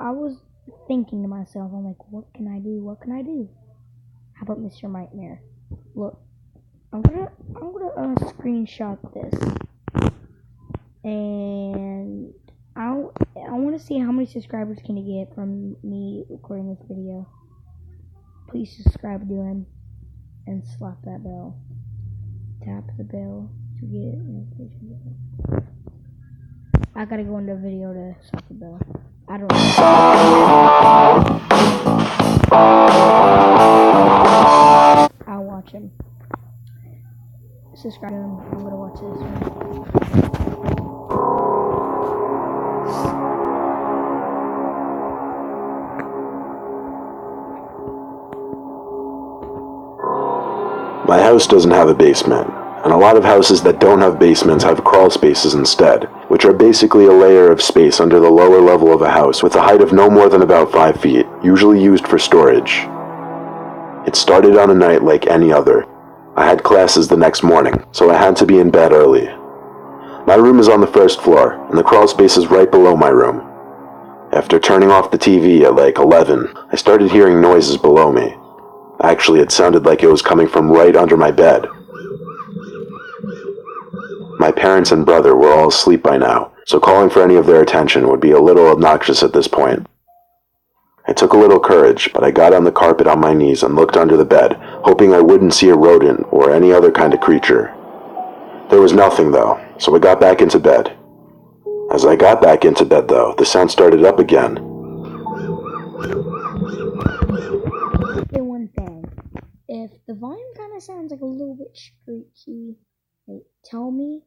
I was thinking to myself, I'm like, what can I do? What can I do? How about Mr. Nightmare? Look, I'm gonna screenshot this, and I want to see how many subscribers can you get from me recording this video. Please subscribe to him and slap that bell. Tap the bell to get notifications. I gotta go into a video to slap the bell. I don't know. I'll watch him. Subscribe to him. I'm gonna watch this one. My house doesn't have a basement, and a lot of houses that don't have basements have crawl spaces instead, which are basically a layer of space under the lower level of a house with a height of no more than about 5 feet, usually used for storage. It started on a night like any other. I had classes the next morning, so I had to be in bed early. My room is on the first floor, and the crawl space is right below my room. After turning off the TV at like 11, I started hearing noises below me. Actually, it sounded like it was coming from right under my bed. My parents and brother were all asleep by now, so calling for any of their attention would be a little obnoxious at this point. It took a little courage, but I got on the carpet on my knees and looked under the bed, hoping I wouldn't see a rodent or any other kind of creature. There was nothing though, so I got back into bed. As I got back into bed though, the sound started up again. Okay, one thing. If the volume kind of sounds like a little bit squeaky, tell me,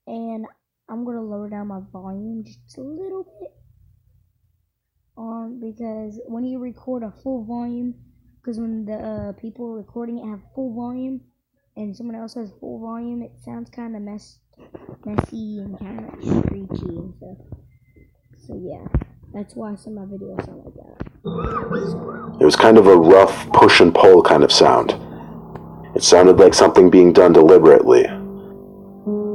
and I'm gonna lower down my volume just a little bit. Because when you record a full volume, because when the people recording it have full volume, and someone else has full volume, it sounds kind of messy and kind of screechy and stuff. So yeah, that's why some of my videos sound like that. It was kind of a rough push and pull kind of sound. It sounded like something being done deliberately.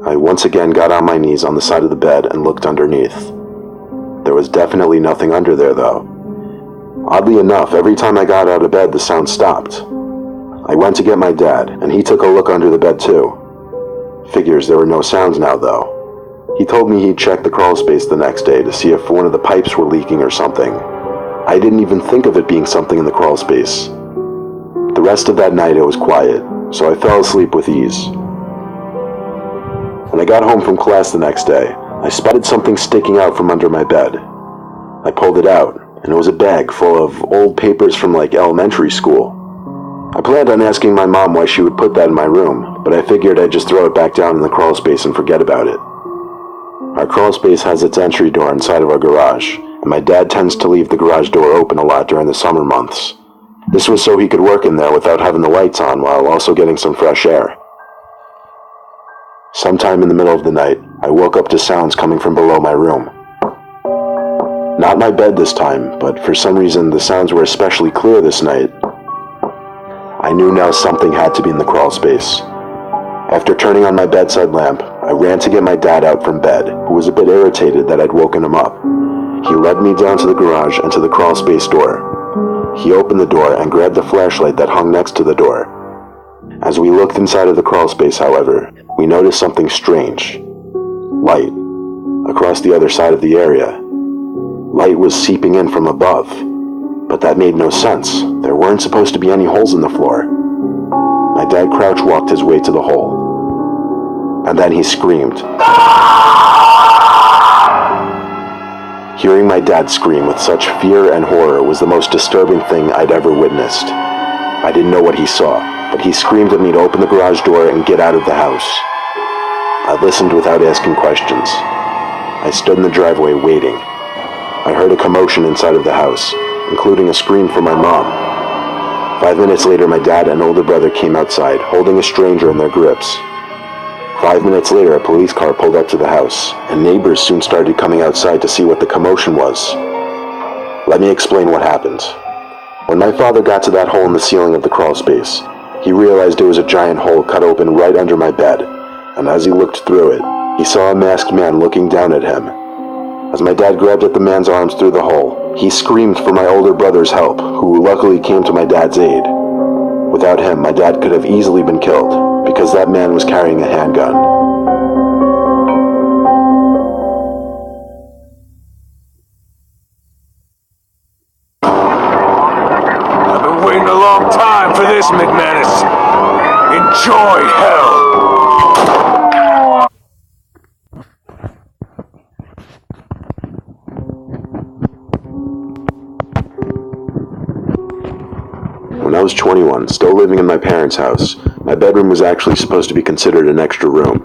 I once again got on my knees on the side of the bed and looked underneath. There was definitely nothing under there though. Oddly enough, every time I got out of bed the sound stopped. I went to get my dad, and he took a look under the bed too. Figures there were no sounds now though. He told me he'd check the crawl space the next day to see if one of the pipes were leaking or something. I didn't even think of it being something in the crawl space. The rest of that night it was quiet, so I fell asleep with ease. When I got home from class the next day, I spotted something sticking out from under my bed. I pulled it out, and it was a bag full of old papers from like elementary school. I planned on asking my mom why she would put that in my room, but I figured I'd just throw it back down in the crawl space and forget about it. Our crawl space has its entry door inside of our garage, and my dad tends to leave the garage door open a lot during the summer months. This was so he could work in there without having the lights on while also getting some fresh air. Sometime in the middle of the night, I woke up to sounds coming from below my room. Not my bed this time, but for some reason the sounds were especially clear this night. I knew now something had to be in the crawl space. After turning on my bedside lamp, I ran to get my dad out from bed, who was a bit irritated that I'd woken him up. He led me down to the garage and to the crawl space door. He opened the door and grabbed the flashlight that hung next to the door. As we looked inside of the crawl space, however, we noticed something strange. Light. Across the other side of the area. Light was seeping in from above. But that made no sense. There weren't supposed to be any holes in the floor. My dad crouch walked his way to the hole. And then he screamed. Hearing my dad scream with such fear and horror was the most disturbing thing I'd ever witnessed. I didn't know what he saw, but he screamed at me to open the garage door and get out of the house. I listened without asking questions. I stood in the driveway waiting. I heard a commotion inside of the house, including a scream from my mom. 5 minutes later, my dad and older brother came outside, holding a stranger in their grips. 5 minutes later, a police car pulled up to the house, and neighbors soon started coming outside to see what the commotion was. Let me explain what happened. When my father got to that hole in the ceiling of the crawl space, he realized it was a giant hole cut open right under my bed, and as he looked through it, he saw a masked man looking down at him. As my dad grabbed at the man's arms through the hole, He screamed for my older brother's help, who luckily came to my dad's aid. Without him, my dad could have easily been killed, because that man was carrying a handgun. I've been waiting a long time for this, McManus. Enjoy hell! When I was 21, still living in my parents' house, my bedroom was actually supposed to be considered an extra room.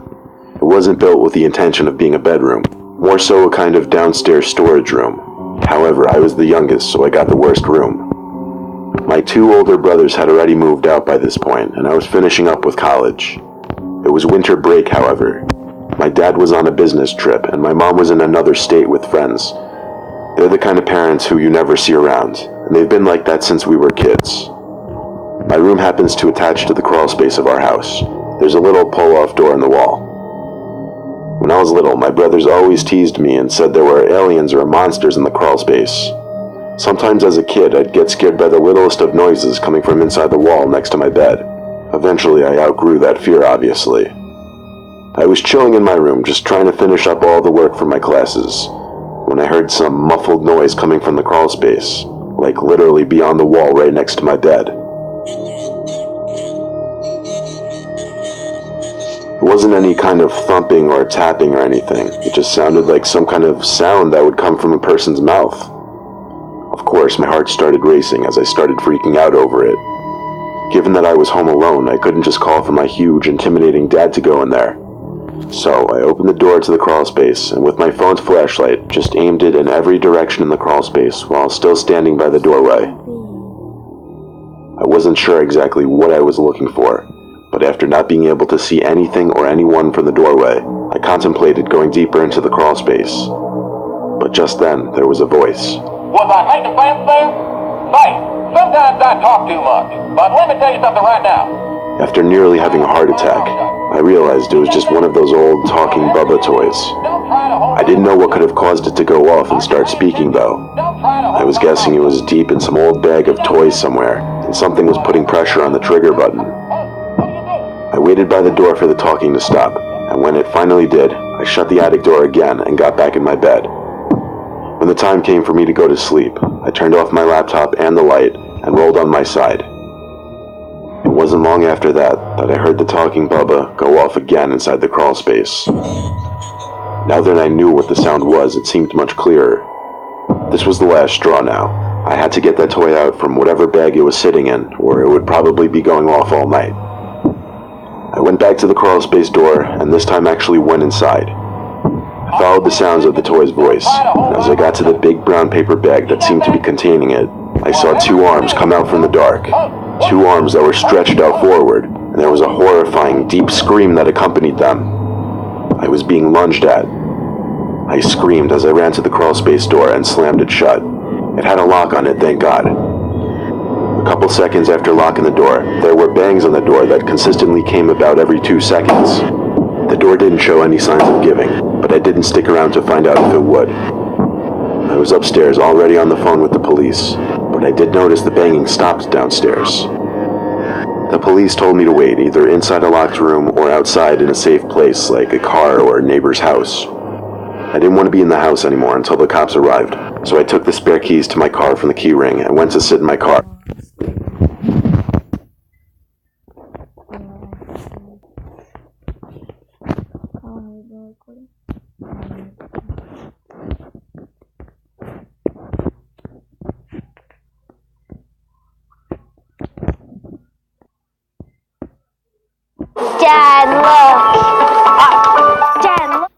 It wasn't built with the intention of being a bedroom, more so a kind of downstairs storage room. However, I was the youngest, so I got the worst room. My two older brothers had already moved out by this point, and I was finishing up with college. It was winter break, however. My dad was on a business trip, and my mom was in another state with friends. They're the kind of parents who you never see around, and they've been like that since we were kids. My room happens to attach to the crawl space of our house. There's a little pull-off door in the wall. When I was little, my brothers always teased me and said there were aliens or monsters in the crawl space. Sometimes as a kid, I'd get scared by the littlest of noises coming from inside the wall next to my bed. Eventually, I outgrew that fear, obviously. I was chilling in my room, just trying to finish up all the work for my classes, when I heard some muffled noise coming from the crawl space, like literally beyond the wall right next to my bed. It wasn't any kind of thumping or tapping or anything. It just sounded like some kind of sound that would come from a person's mouth. Of course, my heart started racing as I started freaking out over it. Given that I was home alone, I couldn't just call for my huge, intimidating dad to go in there. So I opened the door to the crawl space, and with my phone's flashlight, just aimed it in every direction in the crawl space while still standing by the doorway. I wasn't sure exactly what I was looking for, but after not being able to see anything or anyone from the doorway, I contemplated going deeper into the crawl space. But just then, there was a voice. Was I making sense there? Say, sometimes I talk too much, but let me tell you something right now. After nearly having a heart attack, I realized it was just one of those old talking Bubba toys. I didn't know what could have caused it to go off and start speaking, though. I was guessing it was deep in some old bag of toys somewhere, and something was putting pressure on the trigger button. I waited by the door for the talking to stop, and when it finally did, I shut the attic door again and got back in my bed. When the time came for me to go to sleep, I turned off my laptop and the light and rolled on my side. It wasn't long after that I heard the talking Bubba go off again inside the crawl space. Now that I knew what the sound was, it seemed much clearer. This was the last straw now. I had to get that toy out from whatever bag it was sitting in, or it would probably be going off all night. I went back to the crawl space door, and this time actually went inside. I followed the sounds of the toy's voice, and as I got to the big brown paper bag that seemed to be containing it, I saw two arms come out from the dark. Two arms that were stretched out forward, and there was a horrifying, deep scream that accompanied them. I was being lunged at. I screamed as I ran to the crawl space door and slammed it shut. It had a lock on it, thank God. A couple seconds after locking the door, there were bangs on the door that consistently came about every 2 seconds. The door didn't show any signs of giving, but I didn't stick around to find out if it would. I was upstairs already on the phone with the police, but I did notice the banging stopped downstairs. The police told me to wait, either inside a locked room or outside in a safe place like a car or a neighbor's house. I didn't want to be in the house anymore until the cops arrived, so I took the spare keys to my car from the key ring and went to sit in my car. Dad, look! Dad, look!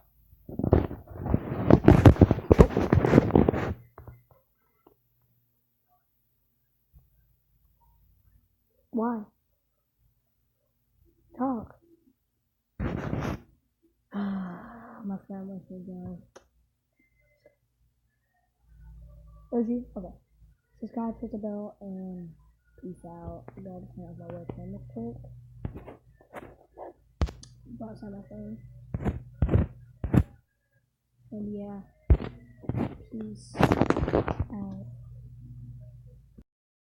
Why? Talk. My friend lets me down. Rosie? Okay. Subscribe, hit the bell, and peace out. I gotta turn off my webcam real quick. Bounce on my phone. And yeah. Peace.